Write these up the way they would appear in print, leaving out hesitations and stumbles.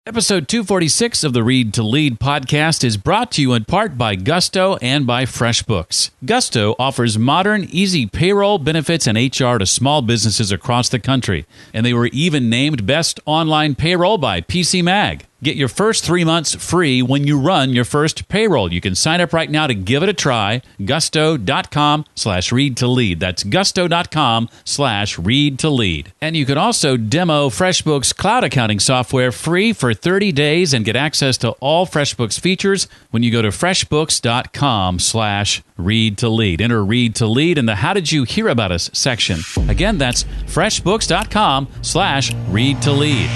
Episode 246 of the Read to Lead podcast is brought to you in part by Gusto and by FreshBooks. Gusto offers modern, easy payroll, benefits, and HR to small businesses across the country. And they were even named Best Online Payroll by PC Mag. Get your first 3 months free when you run your first payroll. You can sign up right now to give it a try. Gusto.com/read to lead. That's gusto.com/read to lead. And you can also demo FreshBooks cloud accounting software free for 30 days and get access to all FreshBooks features when you go to freshbooks.com/read to lead. Enter read to lead in the How Did You Hear About Us section. Again, that's freshbooks.com/read to lead.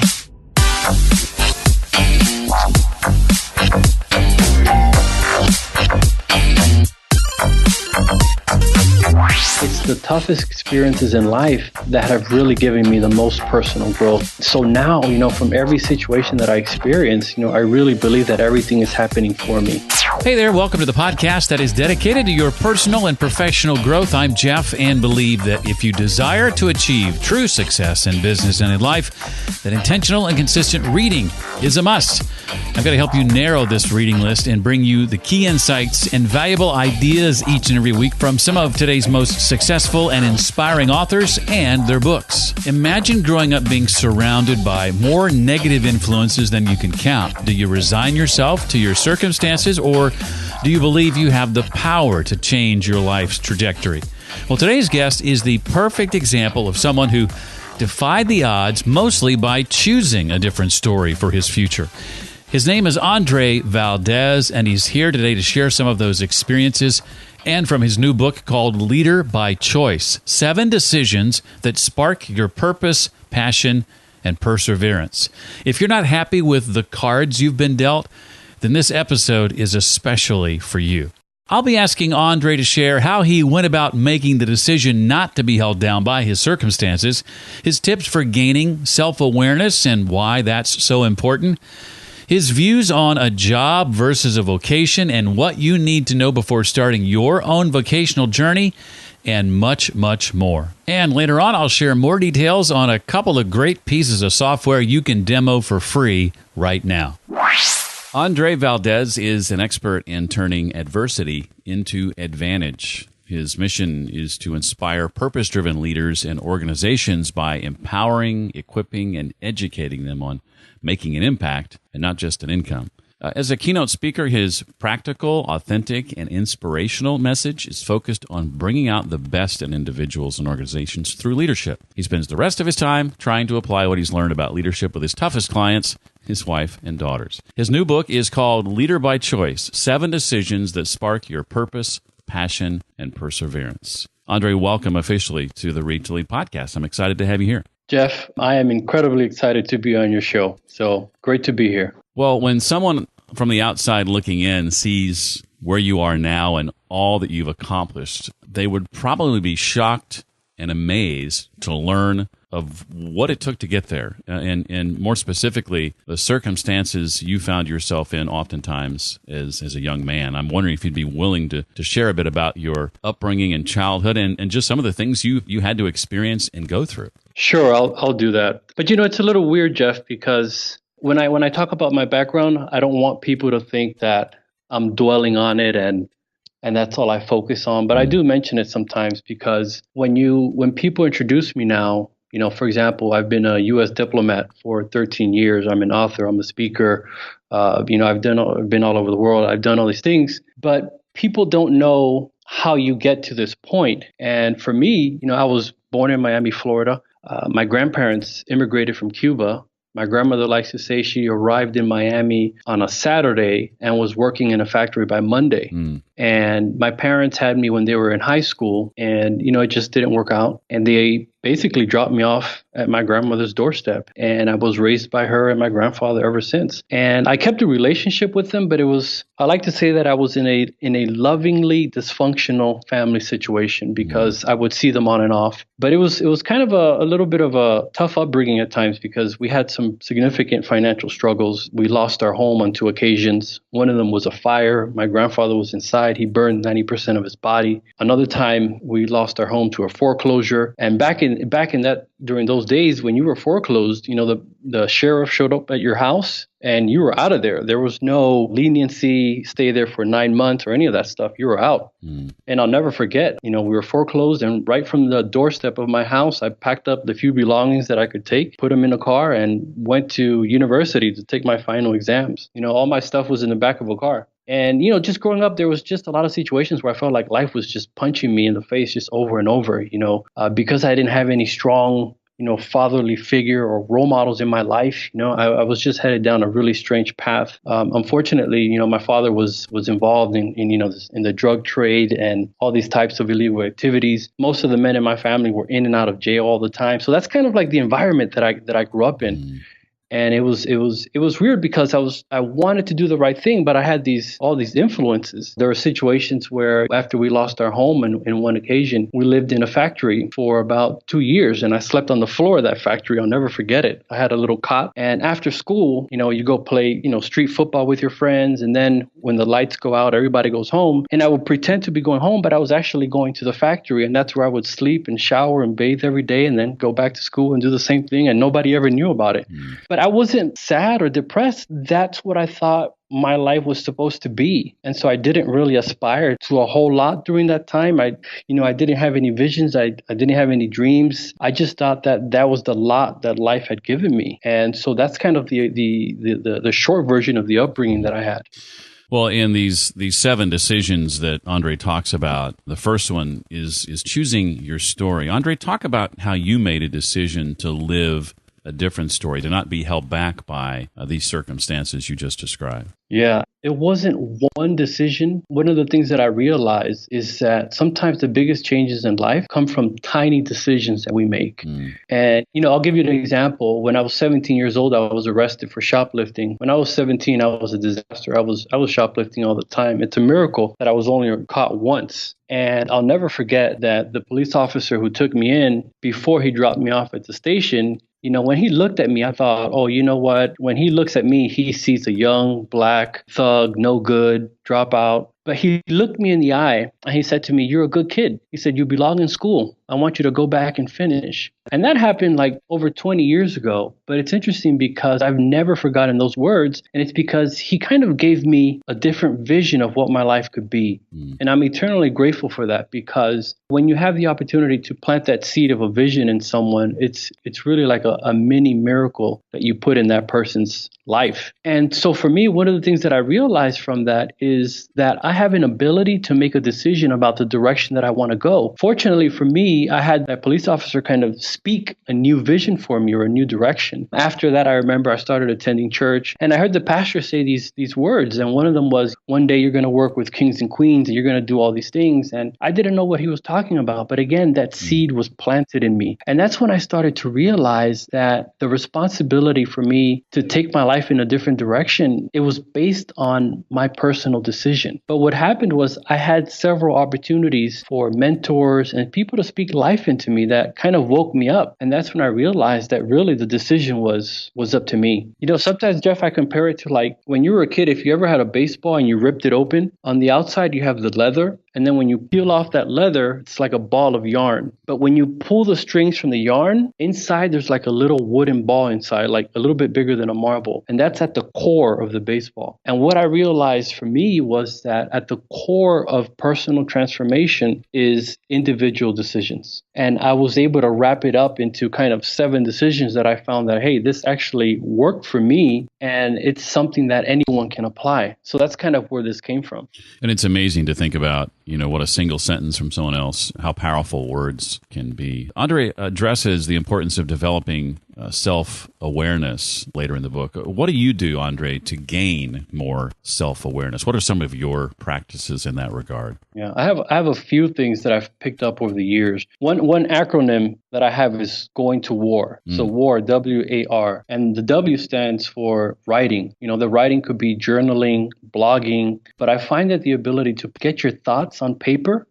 It's the toughest experiences in life that have really given me the most personal growth. So now, from every situation that I experience, I really believe that everything is happening for me. Hey there, welcome to the podcast that is dedicated to your personal and professional growth. I'm Jeff and believe that if you desire to achieve true success in business and in life, that intentional and consistent reading is a must. I'm going to help you narrow this reading list and bring you the key insights and valuable ideas each and every week from some of today's most successful and inspiring authors and their books. Imagine growing up being surrounded by more negative influences than you can count. Do you resign yourself to your circumstances, or do you believe you have the power to change your life's trajectory? Well, today's guest is the perfect example of someone who defied the odds mostly by choosing a different story for his future. His name is Andress Valdes, and he's here today to share some of those experiences and from his new book called Leader by Choice, 7 Decisions That Spark Your Purpose, Passion, and Perseverance. If you're not happy with the cards you've been dealt, then this episode is especially for you. I'll be asking Andress to share how he went about making the decision not to be held down by his circumstances, his tips for gaining self-awareness and why that's so important, his views on a job versus a vocation and what you need to know before starting your own vocational journey, and much, much more. And later on, I'll share more details on a couple of great pieces of software you can demo for free right now. Andress Valdes is an expert in turning adversity into advantage. His mission is to inspire purpose-driven leaders and organizations by empowering, equipping, and educating them on making an impact and not just an income. As a keynote speaker, his practical, authentic, and inspirational message is focused on bringing out the best in individuals and organizations through leadership. He spends the rest of his time trying to apply what he's learned about leadership with his toughest clients, his wife and daughters. His new book is called Leader by Choice, 7 Decisions That Spark Your Purpose, Passion, and Perseverance. Andress, welcome officially to the Read to Lead podcast. I'm excited to have you here. Jeff, I am incredibly excited to be on your show. So great to be here. Well, when someone from the outside looking in sees where you are now and all that you've accomplished, they would probably be shocked and amazed to learn of what it took to get there, and more specifically, the circumstances you found yourself in oftentimes as a young man. I'm wondering if you'd be willing to share a bit about your upbringing and childhood and just some of the things you had to experience and go through. Sure, I'll do that. But it's a little weird, Jeff, because when I talk about my background, I don't want people to think that I'm dwelling on it and that's all I focus on. But I do mention it sometimes because when people introduce me now, for example, I've been a U.S. diplomat for 13 years. I'm an author. I'm a speaker. I've been all over the world. I've done all these things, but people don't know how you get to this point. And for me, I was born in Miami, Florida. My grandparents immigrated from Cuba. My grandmother likes to say she arrived in Miami on a Saturday and was working in a factory by Monday. And my parents had me when they were in high school, and, it just didn't work out. And they basically dropped me off at my grandmother's doorstep. And I was raised by her and my grandfather ever since. And I kept a relationship with them, but I like to say that I was in a lovingly dysfunctional family situation because I would see them on and off. But it was kind of a little bit of a tough upbringing at times because we had some significant financial struggles. We lost our home on 2 occasions. One of them was a fire. My grandfather was inside. He burned 90% of his body. Another time, we lost our home to a foreclosure. And during those those days when you were foreclosed, the sheriff showed up at your house and you were out of there. There was no leniency, stay there for 9 months or any of that stuff. You were out. And I'll never forget, we were foreclosed, and right from the doorstep of my house, I packed up the few belongings that I could take, put them in a car, and went to university to take my final exams. All my stuff was in the back of a car. And, just growing up, there was just a lot of situations where I felt like life was just punching me in the face just over and over, because I didn't have any strong, fatherly figure or role models in my life. I was just headed down a really strange path. Unfortunately, my father was involved in the drug trade and all these types of illegal activities. Most of the men in my family were in and out of jail all the time. So that's kind of like the environment that I grew up in. And it was weird because I wanted to do the right thing, but I had all these influences. There were situations where after we lost our home, and in one occasion, we lived in a factory for about 2 years, and I slept on the floor of that factory. I'll never forget it. I had a little cot, and after school, you go play, street football with your friends, and then when the lights go out, everybody goes home, and I would pretend to be going home, but I was actually going to the factory, and that's where I would sleep and shower and bathe every day, and then go back to school and do the same thing, and nobody ever knew about it. But I wasn't sad or depressed. That's what I thought my life was supposed to be. And so I didn't really aspire to a whole lot during that time. I didn't have any visions. I didn't have any dreams. I just thought that was the lot that life had given me. And so that's kind of the short version of the upbringing that I had. Well, in these 7 decisions that Andre talks about, the first one is choosing your story. Andre, talk about how you made a decision to live a different story, to not be held back by these circumstances you just described. Yeah, it wasn't one decision. One of the things that I realized is that sometimes the biggest changes in life come from tiny decisions that we make. And, I'll give you an example. When I was 17 years old, I was arrested for shoplifting. When I was 17, I was a disaster. I was shoplifting all the time. It's a miracle that I was only caught once. And I'll never forget that the police officer who took me in, before he dropped me off at the station, when he looked at me, I thought, oh, you know what? When he looks at me, he sees a young, black thug, no good, dropout. But he looked me in the eye and he said to me, "You're a good kid." He said, "You belong in school. I want you to go back and finish." And that happened like over 20 years ago. But it's interesting because I've never forgotten those words. And it's because he kind of gave me a different vision of what my life could be. And I'm eternally grateful for that, because when you have the opportunity to plant that seed of a vision in someone, it's really like a mini miracle that you put in that person's life. And so for me, one of the things that I realized from that is that I have an ability to make a decision about the direction that I want to go. Fortunately for me, I had that police officer kind of speak a new vision for me, or a new direction. After that, I remember I started attending church, and I heard the pastor say these words. And one of them was, "One day you're going to work with kings and queens, and you're going to do all these things." And I didn't know what he was talking about. But again, that seed was planted in me. And that's when I started to realize that the responsibility for me to take my life in a different direction, it was based on my personal decision. But what happened was I had several opportunities for mentors and people to speak life into me that kind of woke me up. And that's when I realized that really the decision was up to me. Sometimes, Jeff, I compare it to like when you were a kid, if you ever had a baseball and you ripped it open, on the outside you have the leather. And then when you peel off that leather, it's like a ball of yarn. But when you pull the strings from the yarn, inside there's like a little wooden ball inside, like a little bit bigger than a marble. And that's at the core of the baseball. And what I realized for me was that at the core of personal transformation is individual decisions. And I was able to wrap it up into kind of 7 decisions that I found that, hey, this actually worked for me, and it's something that anyone can apply. So that's kind of where this came from. And it's amazing to think about, what a single sentence from someone else, how powerful words can be. Andre addresses the importance of developing self-awareness later in the book. What do you do, Andre, to gain more self-awareness? What are some of your practices in that regard? Yeah, I have a few things that I've picked up over the years. One acronym that I have is going to war. So WAR, W-A-R. And the W stands for writing. The writing could be journaling, blogging, but I find that the ability to get your thoughts on paper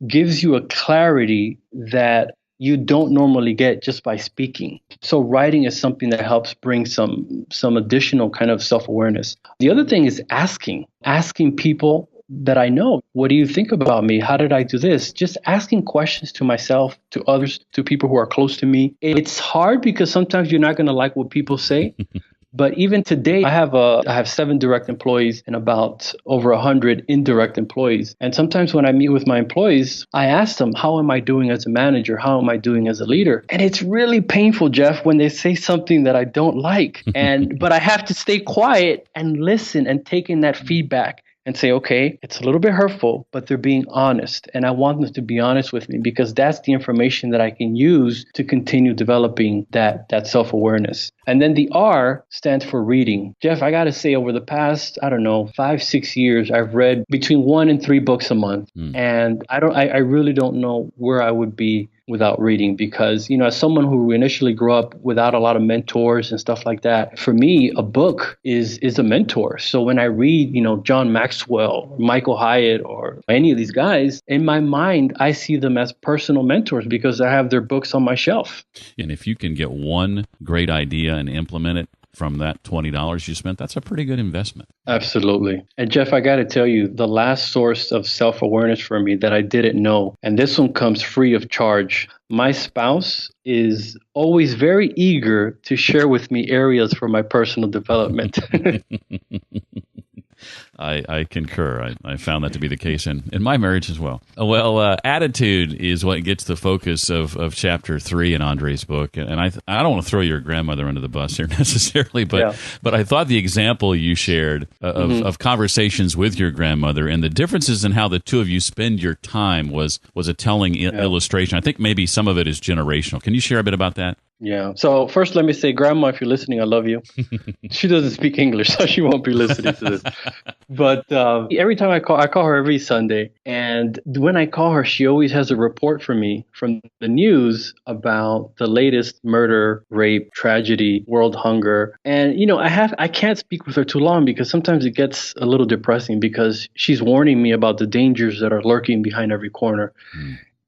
gives you a clarity that you don't normally get just by speaking. So writing is something that helps bring some additional kind of self-awareness. The other thing is asking people that I know. What do you think about me? How did I do this? Just asking questions to myself, to others, to people who are close to me. It's hard because sometimes you're not going to like what people say. But even today, I have 7 direct employees and about over 100 indirect employees. And sometimes when I meet with my employees, I ask them, how am I doing as a manager? How am I doing as a leader? And it's really painful, Jeff, when they say something that I don't like. But I have to stay quiet and listen and take in that feedback and say, okay, it's a little bit hurtful, but they're being honest. And I want them to be honest with me because that's the information that I can use to continue developing that self-awareness. And then the R stands for reading. Jeff, I got to say, over the past, 5-6 years, I've read between 1 and 3 books a month. And I really don't know where I would be without reading because, as someone who initially grew up without a lot of mentors and stuff like that, for me, a book is a mentor. So when I read, John Maxwell, Michael Hyatt, or any of these guys, in my mind, I see them as personal mentors because I have their books on my shelf. And if you can get one great idea and implement it from that $20 you spent, that's a pretty good investment. Absolutely. And Jeff, I got to tell you, the last source of self-awareness for me that I didn't know, and this one comes free of charge. My spouse is always very eager to share with me areas for my personal development. I concur. I found that to be the case in my marriage as well. Well, attitude is what gets the focus of chapter 3 in Andres' book. And I don't want to throw your grandmother under the bus here necessarily, but I thought the example you shared of conversations with your grandmother and the differences in how the two of you spend your time was a telling illustration. I think maybe some of it is generational. Can you share a bit about that? Yeah. So first, let me say, Grandma, if you're listening, I love you. She doesn't speak English, so she won't be listening to this. But every time I call her every Sunday. And when I call her, she always has a report for me from the news about the latest murder, rape, tragedy, world hunger. And, I can't speak with her too long because sometimes it gets a little depressing because she's warning me about the dangers that are lurking behind every corner.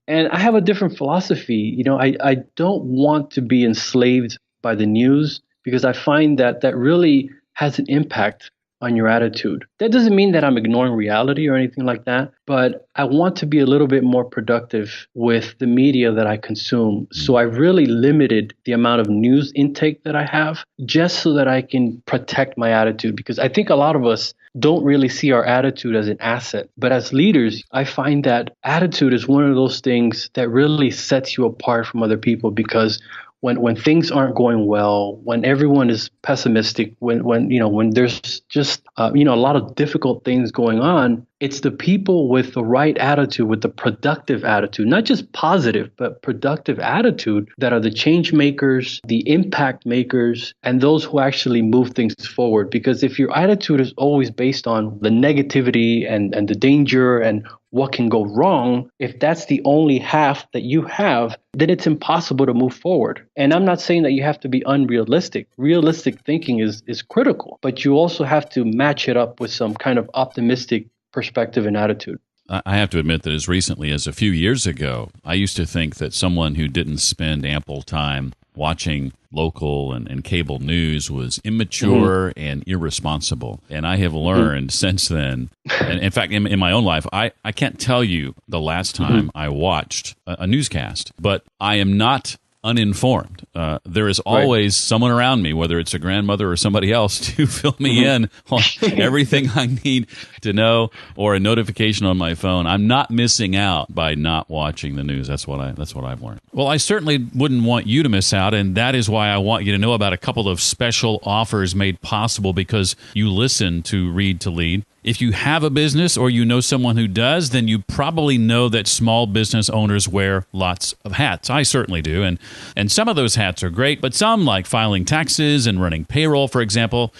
And I have a different philosophy. I don't want to be enslaved by the news because I find that really has an impact on your attitude. That doesn't mean that I'm ignoring reality or anything like that, but I want to be a little bit more productive with the media that I consume. So I really limited the amount of news intake that I have just so that I can protect my attitude because I think a lot of us don't really see our attitude as an asset. But as leaders, I find that attitude is one of those things that really sets you apart from other people because when things aren't going well, when everyone is pessimistic, when there's just a lot of difficult things going on, it's the people with the right attitude, with the productive attitude, not just positive, but productive attitude that are the change makers, the impact makers, and those who actually move things forward. Because if your attitude is always based on the negativity and the danger and what can go wrong, if that's the only half that you have, then it's impossible to move forward. And I'm not saying that you have to be unrealistic. Realistic thinking is critical, but you also have to match it up with some kind of optimistic perspective and attitude. I have to admit that as recently as a few years ago, I used to think that someone who didn't spend ample time watching local and cable news was immature and irresponsible. And I have learned since then, and in fact, in my own life, I can't tell you the last time I watched a newscast, but I am not uninformed. There is always someone around me, whether it's a grandmother or somebody else, to fill me in on everything I need to know, or a notification on my phone. I'm not missing out by not watching the news. That's what I've learned. Well, I certainly wouldn't want you to miss out, and that is why I want you to know about a couple of special offers made possible because you listen to Read to Lead. If you have a business or you know someone who does, then you probably know that small business owners wear lots of hats. I certainly do. And some of those hats are great, but some, like filing taxes and running payroll, for example,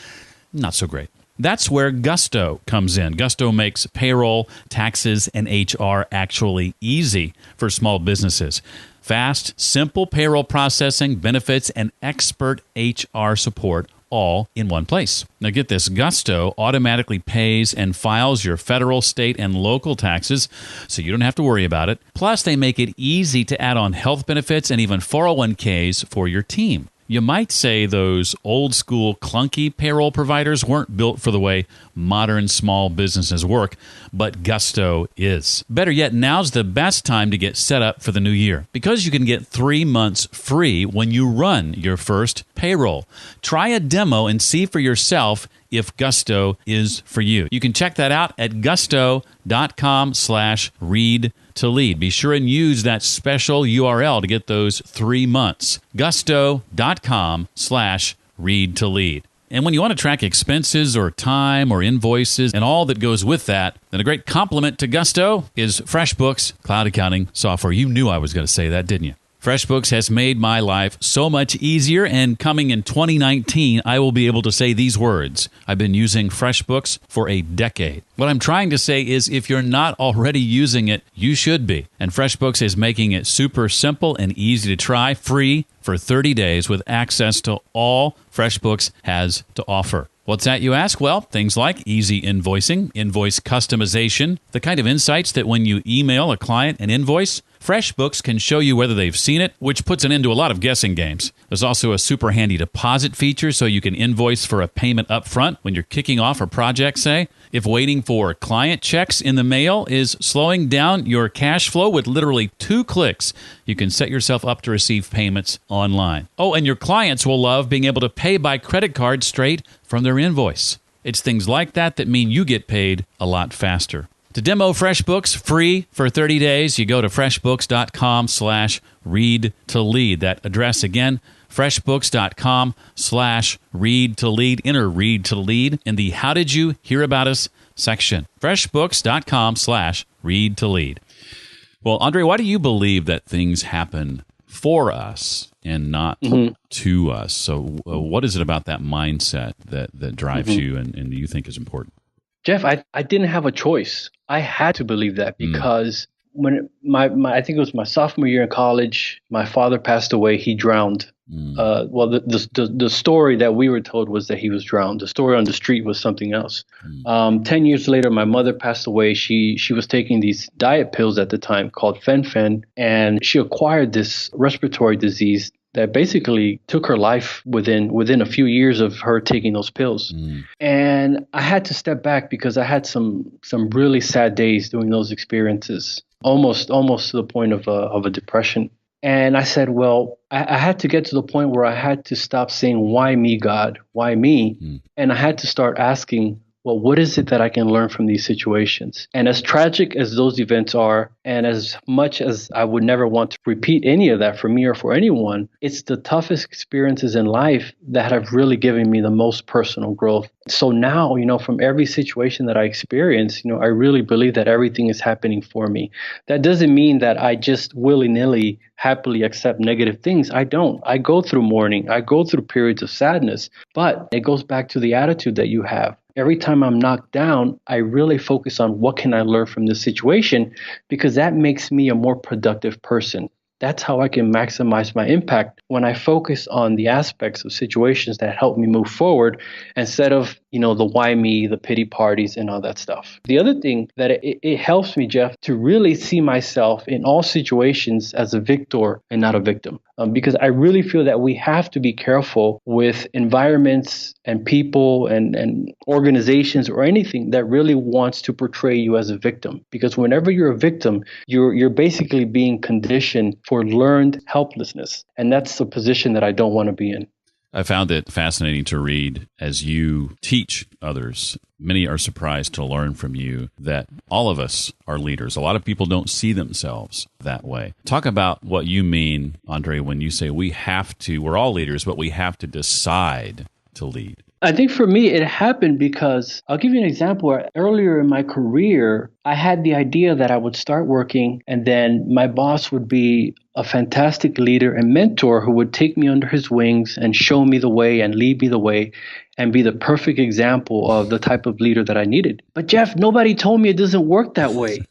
not so great. That's where Gusto comes in. Gusto makes payroll, taxes, and HR actually easy for small businesses. Fast, simple payroll processing, benefits, and expert HR support all in one place. Now get this, Gusto automatically pays and files your federal, state, and local taxes, so you don't have to worry about it. Plus, they make it easy to add on health benefits and even 401ks for your team. You might say those old school clunky payroll providers weren't built for the way modern small businesses work, but Gusto is. Better yet, now's the best time to get set up for the new year because you can get 3 months free when you run your first payroll. Try a demo and see for yourself if Gusto is for you. You can check that out at gusto.com/read-to-lead. Be sure and use that special URL to get those 3 months. Gusto.com/read-to-lead. And when you want to track expenses or time or invoices and all that goes with that, then a great complement to Gusto is FreshBooks cloud accounting software. You knew I was going to say that, didn't you? FreshBooks has made my life so much easier, and coming in 2019, I will be able to say these words. I've been using FreshBooks for a decade. What I'm trying to say is if you're not already using it, you should be. And FreshBooks is making it super simple and easy to try, free for 30 days with access to all FreshBooks has to offer. What's that, you ask? Well, things like easy invoicing, invoice customization, the kind of insights that when you email a client an invoice, FreshBooks can show you whether they've seen it, which puts an end to a lot of guessing games. There's also a super handy deposit feature so you can invoice for a payment up front when you're kicking off a project, say. If waiting for client checks in the mail is slowing down your cash flow with literally 2 clicks, you can set yourself up to receive payments online. Oh, and your clients will love being able to pay by credit card straight from their invoice. It's things like that that mean you get paid a lot faster. To demo FreshBooks free for 30 days, you go to freshbooks.com/read-to-lead. That address again, freshbooks.com/read-to-lead. Enter read to lead in the How Did You Hear About Us section. freshbooks.com/read-to-lead. Well, Andre, why do you believe that things happen for us and not to us? So what is it about that mindset that drives you and you think is important? Jeff, I didn't have a choice. I had to believe that because when I think it was my sophomore year in college, my father passed away. He drowned. Well, the story that we were told was that he was drowned. The story on the street was something else. 10 years later, my mother passed away. She was taking these diet pills at the time called fen-phen, and she acquired this respiratory disease that basically took her life within a few years of her taking those pills. And I had to step back because I had some really sad days during those experiences, almost to the point of a depression. And I said, well, I had to get to the point where I had to stop saying, why me, God? Why me? And I had to start asking, well, what is it that I can learn from these situations? And as tragic as those events are, and as much as I would never want to repeat any of that for me or for anyone, it's the toughest experiences in life that have really given me the most personal growth. So now, from every situation that I experience, I really believe that everything is happening for me. That doesn't mean that I just willy-nilly happily accept negative things. I don't. I go through mourning. I go through periods of sadness, but it goes back to the attitude that you have. Every time I'm knocked down, I really focus on what can I learn from this situation, because that makes me a more productive person. That's how I can maximize my impact when I focus on the aspects of situations that help me move forward instead of, the why me, the pity parties and all that stuff. The other thing that it helps me, Jeff, to really see myself in all situations as a victor and not a victim. Because I really feel that we have to be careful with environments and people and organizations or anything that really wants to portray you as a victim. Because whenever you're a victim, you're basically being conditioned for learned helplessness. And that's the position that I don't want to be in. I found it fascinating to read as you teach others. Many are surprised to learn from you that all of us are leaders. A lot of people don't see themselves that way. Talk about what you mean, Andre, when you say we're all leaders, but we have to decide to lead. I think for me, it happened because I'll give you an example. Earlier in my career, I had the idea that I would start working and then my boss would be a fantastic leader and mentor who would take me under his wings and show me the way and lead me the way and be the perfect example of the type of leader that I needed. But Jeff, nobody told me it doesn't work that way.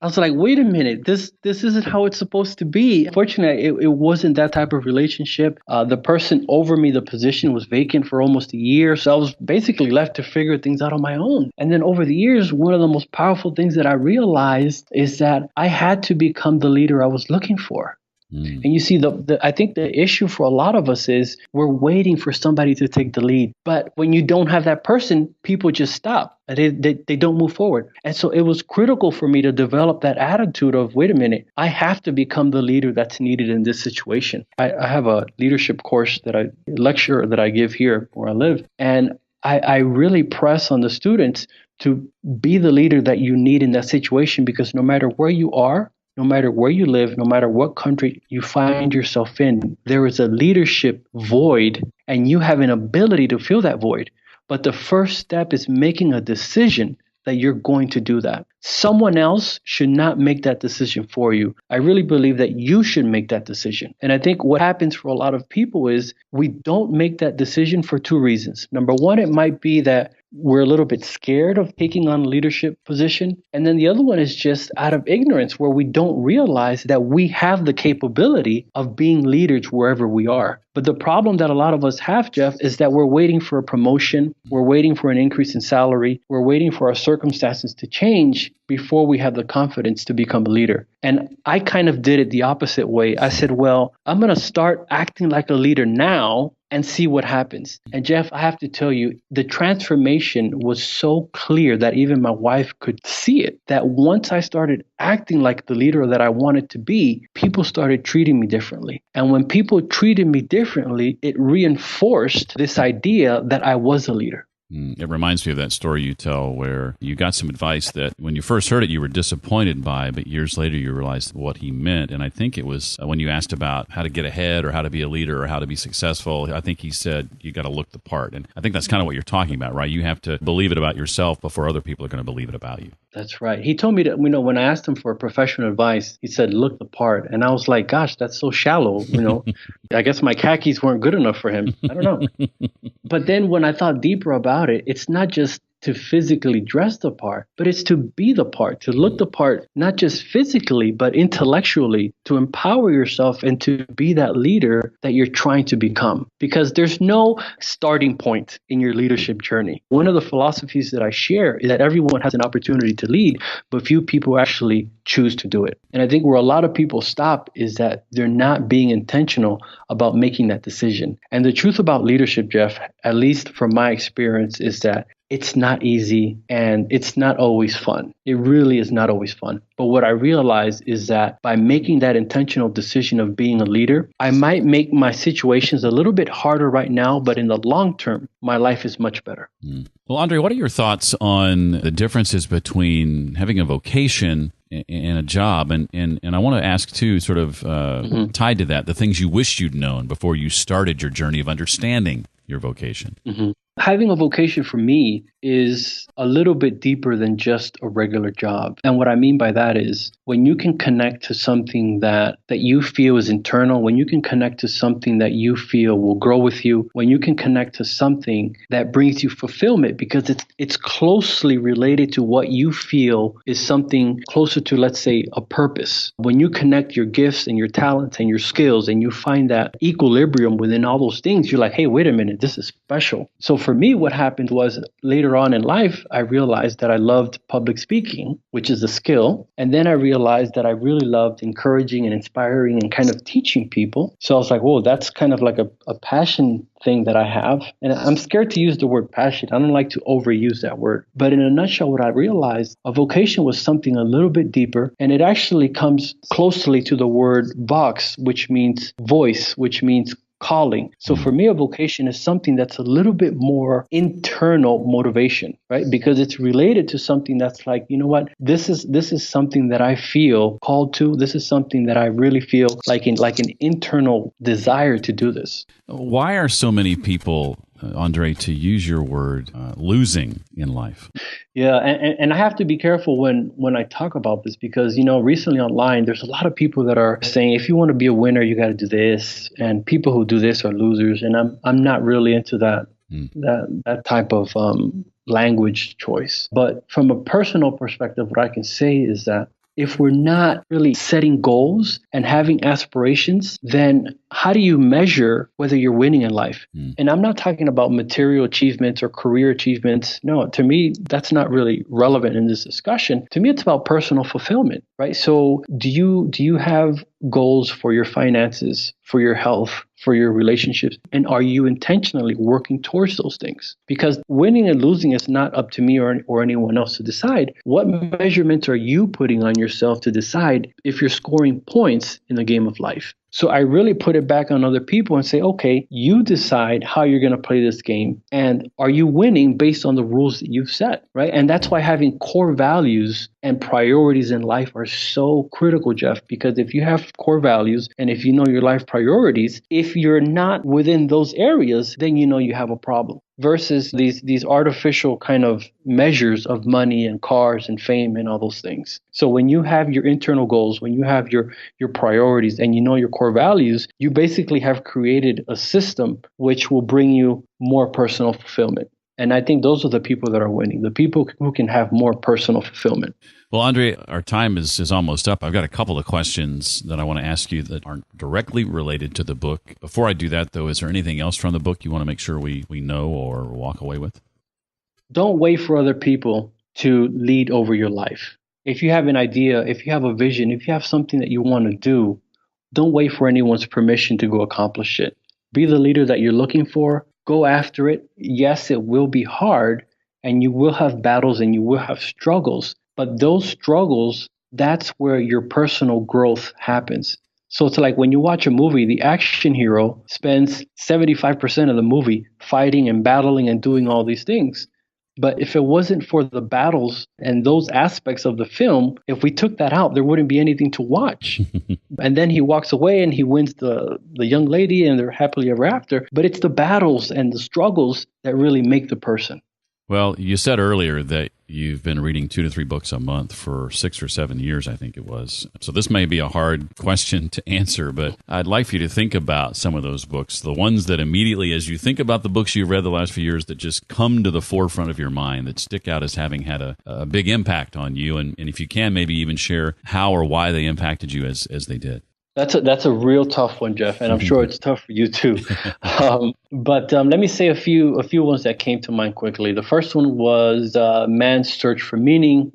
I was like, wait a minute, this isn't how it's supposed to be. Fortunately, it wasn't that type of relationship. The person over me, the position was vacant for almost a year. So I was basically left to figure things out on my own. And then over the years, one of the most powerful things that I realized is that I had to become the leader I was looking for. And you see, I think the issue for a lot of us is we're waiting for somebody to take the lead. But when you don't have that person, people just stop. They don't move forward. And so it was critical for me to develop that attitude of, wait a minute, I have to become the leader that's needed in this situation. I have a leadership course lecture that I give here where I live. And I really press on the students to be the leader that you need in that situation, because no matter where you are, no matter where you live, no matter what country you find yourself in, there is a leadership void, and you have an ability to fill that void. But the first step is making a decision that you're going to do that. Someone else should not make that decision for you. I really believe that you should make that decision. And I think what happens for a lot of people is we don't make that decision for two reasons. Number one, it might be that we're a little bit scared of taking on a leadership position. And then the other one is just out of ignorance, where we don't realize that we have the capability of being leaders wherever we are. But the problem that a lot of us have, Jeff, is that we're waiting for a promotion. We're waiting for an increase in salary. We're waiting for our circumstances to change before we have the confidence to become a leader. And I kind of did it the opposite way. I said, well, I'm going to start acting like a leader now and see what happens. And Jeff, I have to tell you, the transformation was so clear that even my wife could see it, that once I started acting like the leader that I wanted to be, people started treating me differently. And when people treated me differently, it reinforced this idea that I was a leader. It reminds me of that story you tell where you got some advice that when you first heard it, you were disappointed by, but years later you realized what he meant. And I think it was when you asked about how to get ahead or how to be a leader or how to be successful, I think he said, you got to look the part. And I think that's kind of what you're talking about, right? You have to believe it about yourself before other people are going to believe it about you. That's right. He told me that, when I asked him for professional advice, he said, look the part. And I was like, gosh, that's so shallow. I guess my khakis weren't good enough for him. I don't know. But then when I thought deeper about it, it's not just to physically dress the part, but it's to be the part, to look the part, not just physically, but intellectually, to empower yourself and to be that leader that you're trying to become. Because there's no starting point in your leadership journey. One of the philosophies that I share is that everyone has an opportunity to lead, but few people actually choose to do it. And I think where a lot of people stop is that they're not being intentional about making that decision. And the truth about leadership, Jeff, at least from my experience, is that it's not easy and it's not always fun. It really is not always fun. But what I realize is that by making that intentional decision of being a leader, I might make my situations a little bit harder right now, but in the long term, my life is much better. Well, Andre, what are your thoughts on the differences between having a vocation and a job? And I want to ask, too, sort of tied to that, the things you wish you'd known before you started your journey of understanding your vocation. Having a vocation for me is a little bit deeper than just a regular job. And what I mean by that is when you can connect to something that you feel is internal, when you can connect to something that you feel will grow with you, when you can connect to something that brings you fulfillment because it's closely related to what you feel is something closer to, let's say, a purpose. When you connect your gifts and your talents and your skills and you find that equilibrium within all those things, you're like, hey, wait a minute, this is special. So for me, what happened was later on in life, I realized that I loved public speaking, which is a skill. And then I realized that I really loved encouraging and inspiring and kind of teaching people. So I was like, whoa, that's kind of like a passion thing that I have. And I'm scared to use the word passion. I don't like to overuse that word. But in a nutshell, what I realized, a vocation was something a little bit deeper. And it actually comes closely to the word vox, which means voice, which means calling. So for me, a vocation is something that's a little bit more internal motivation, right? Because it's related to something that's like, you know what, this is something that I feel called to. This is something that I really feel like an internal desire to do this. Why are so many people, Andre, to use your word, losing in life? Yeah, and I have to be careful when I talk about this because, recently online, there's a lot of people that are saying, if you want to be a winner, you got to do this. And people who do this are losers. And I'm not really into that type of language choice. But from a personal perspective, what I can say is that if we're not really setting goals and having aspirations, then how do you measure whether you're winning in life? And I'm not talking about material achievements or career achievements. No, to me, that's not really relevant in this discussion. To me, it's about personal fulfillment, right? So do you have goals for your finances, for your health, for your relationships? And are you intentionally working towards those things? Because winning and losing is not up to me or anyone else to decide. What measurements are you putting on yourself to decide if you're scoring points in the game of life? So I really put it back on other people and say, okay, you decide how you're going to play this game. And are you winning based on the rules that you've set, right? And that's why having core values and priorities in life are so critical, Jeff, because if you have core values and if you know your life priorities, if you're not within those areas, then you know you have a problem. Versus these artificial kind of measures of money and cars and fame and all those things. So when you have your internal goals, when you have your priorities and you know your core values, you basically have created a system which will bring you more personal fulfillment. And I think those are the people that are winning, the people who can have more personal fulfillment. Well, Andre, our time is almost up. I've got a couple of questions that I want to ask you that aren't directly related to the book. Before I do that, though, is there anything else from the book you want to make sure we know or walk away with? Don't wait for other people to lead over your life. If you have an idea, if you have a vision, if you have something that you want to do, don't wait for anyone's permission to go accomplish it. Be the leader that you're looking for. Go after it. Yes, it will be hard, and you will have battles and you will have struggles. But those struggles, that's where your personal growth happens. So it's like when you watch a movie, the action hero spends 75% of the movie fighting and battling and doing all these things. But if it wasn't for the battles and those aspects of the film, if we took that out, there wouldn't be anything to watch. And then he walks away and he wins the young lady and they're happily ever after. But it's the battles and the struggles that really make the person. Well, you said earlier that you've been reading 2 to 3 books a month for 6 or 7 years, I think it was. So this may be a hard question to answer, but I'd like for you to think about some of those books, the ones that immediately, as you think about the books you've read the last few years, that just come to the forefront of your mind, that stick out as having had a big impact on you. And if you can, maybe even share how or why they impacted you as they did. That's a real tough one, Jeff, and I'm sure it's tough for you too. But let me say a few ones that came to mind quickly. The first one was Man's Search for Meaning,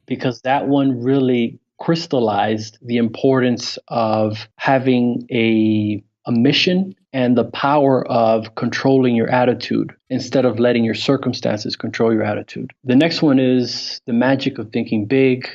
because that one really crystallized the importance of having a mission and the power of controlling your attitude instead of letting your circumstances control your attitude. The next one is The Magic of Thinking Big.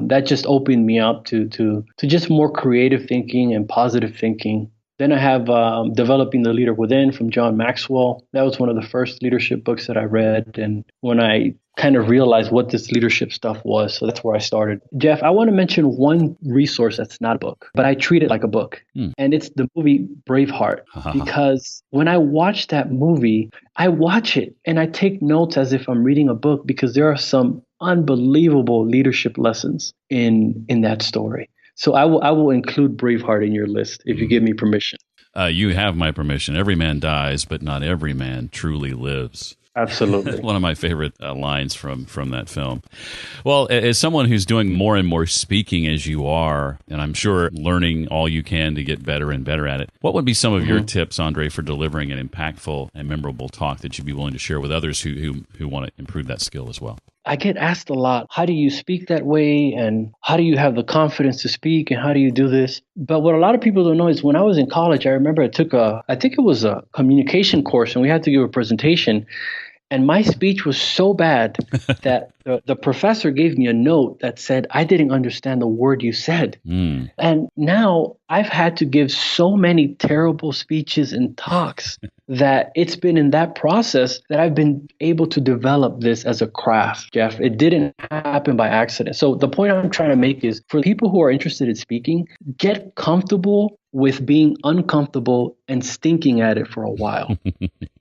That just opened me up to just more creative thinking and positive thinking. Then I have Developing the Leader Within from John Maxwell. That was one of the first leadership books that I read. And when I kind of realized what this leadership stuff was, so that's where I started. Jeff, I want to mention one resource that's not a book, but I treat it like a book. And it's the movie Braveheart. Because when I watch that movie, I watch it and I take notes as if I'm reading a book, because there are some unbelievable leadership lessons in that story. So I will include Braveheart in your list if you give me permission. You have my permission. Every man dies, but not every man truly lives. Absolutely. One of my favorite lines from that film. Well, as someone who's doing more and more speaking as you are, and I'm sure learning all you can to get better and better at it, what would be some of your tips, Andre, for delivering an impactful and memorable talk that you'd be willing to share with others who want to improve that skill as well? I get asked a lot, how do you speak that way? And how do you have the confidence to speak? And how do you do this? But what a lot of people don't know is when I was in college, I remember I took I think it was a communication course, and we had to give a presentation. And my speech was so bad that the professor gave me a note that said, I didn't understand the word you said. And now I've had to give so many terrible speeches and talks that it's been in that process that I've been able to develop this as a craft, Jeff. It didn't happen by accident. So the point I'm trying to make is for people who are interested in speaking, get comfortable with being uncomfortable and stinking at it for a while.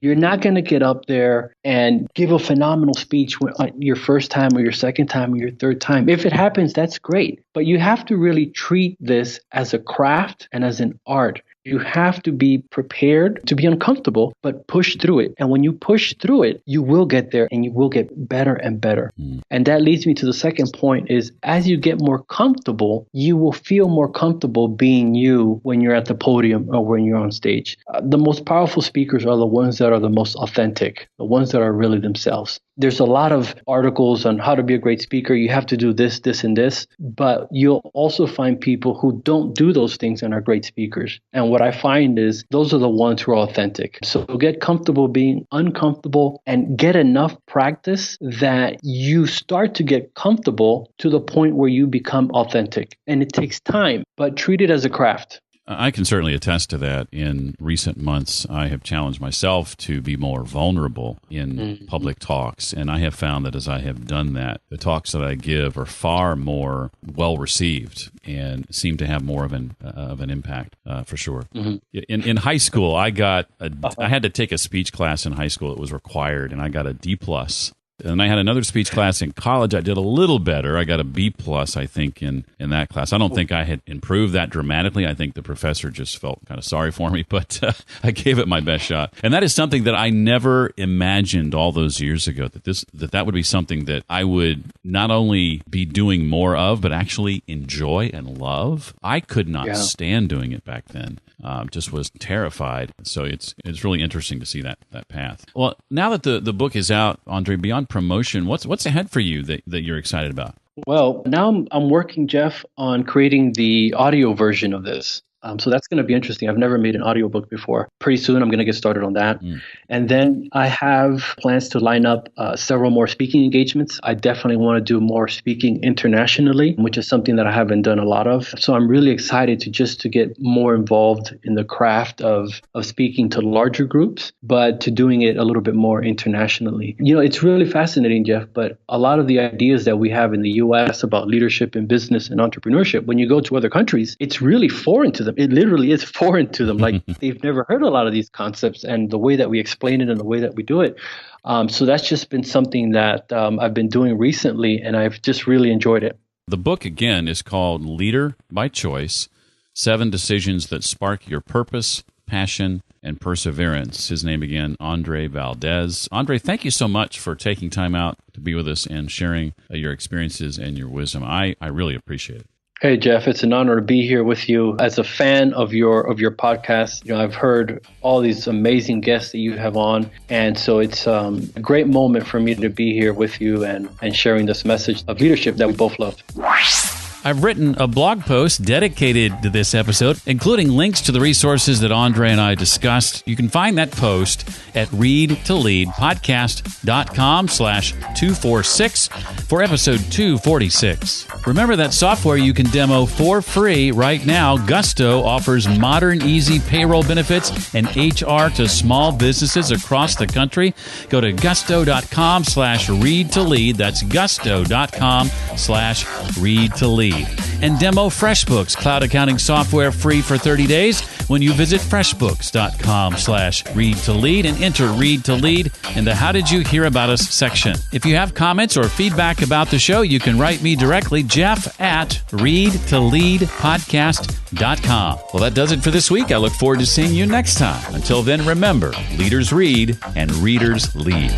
You're not going to get up there and give a phenomenal speech your first time or your second time or your third time. If it happens, that's great. But you have to really treat this as a craft and as an art. You have to be prepared to be uncomfortable, but push through it. And when you push through it, you will get there and you will get better and better. And that leads me to the second point is as you get more comfortable, you will feel more comfortable being you when you're at the podium or when you're on stage. The most powerful speakers are the ones that are the most authentic, the ones that are really themselves. There's a lot of articles on how to be a great speaker. You have to do this, this, and this. But you'll also find people who don't do those things and are great speakers. And what I find is those are the ones who are authentic. So get comfortable being uncomfortable and get enough practice that you start to get comfortable to the point where you become authentic. And it takes time, but treat it as a craft. I can certainly attest to that. In recent months, I have challenged myself to be more vulnerable in public talks. And I have found that as I have done that, the talks that I give are far more well received and seem to have more of an impact for sure. In high school, I had to take a speech class in high school. It was required, and I got a D+. And I had another speech class in college. I did a little better. I got a B+, I think, in that class. I don't think I had improved that dramatically. I think the professor just felt kind of sorry for me, but I gave it my best shot. And that is something that I never imagined all those years ago, that would be something that I would not only be doing more of, but actually enjoy and love. I could not stand doing it back then. Just was terrified. So it's really interesting to see that path. Well, now that the book is out, Andre, beyond promotion, what's ahead for you that you're excited about? Well, now I'm working, Jeff, on creating the audio version of this. So that's going to be interesting. I've never made an audiobook before. Pretty soon, I'm going to get started on that. And then I have plans to line up several more speaking engagements. I definitely want to do more speaking internationally, which is something that I haven't done a lot of. So I'm really excited to get more involved in the craft of speaking to larger groups, but to doing it a little bit more internationally. You know, it's really fascinating, Jeff, but a lot of the ideas that we have in the U.S. about leadership and business and entrepreneurship, when you go to other countries, it's really foreign to them. It literally is foreign to them. Like they've never heard a lot of these concepts and the way that we explain it and the way that we do it. So that's just been something that I've been doing recently, and I've just really enjoyed it. The book, again, is called Leader by Choice, 7 Decisions That Spark Your Purpose, Passion, and Perseverance. His name again, Andre Valdes. Andre, thank you so much for taking time out to be with us and sharing your experiences and your wisdom. I really appreciate it. Hey, Jeff, it's an honor to be here with you. As a fan of your podcast, you know, I've heard all these amazing guests that you have on. And so it's a great moment for me to be here with you and sharing this message of leadership that we both love. I've written a blog post dedicated to this episode, including links to the resources that Andre and I discussed. You can find that post at readtoleadpodcast.com/246 for episode 246. Remember that software you can demo for free right now. Gusto offers modern, easy payroll benefits and HR to small businesses across the country. Go to gusto.com/readtolead. That's gusto.com/readtolead. And demo FreshBooks cloud accounting software free for 30 days when you visit freshbooks.com/readtolead and enter Read to Lead in the How Did You Hear About Us section. If you have comments or feedback about the show, you can write me directly, jeff@readtoleadpodcast.com. Well, that does it for this week. I look forward to seeing you next time. Until then, remember, leaders read and readers lead.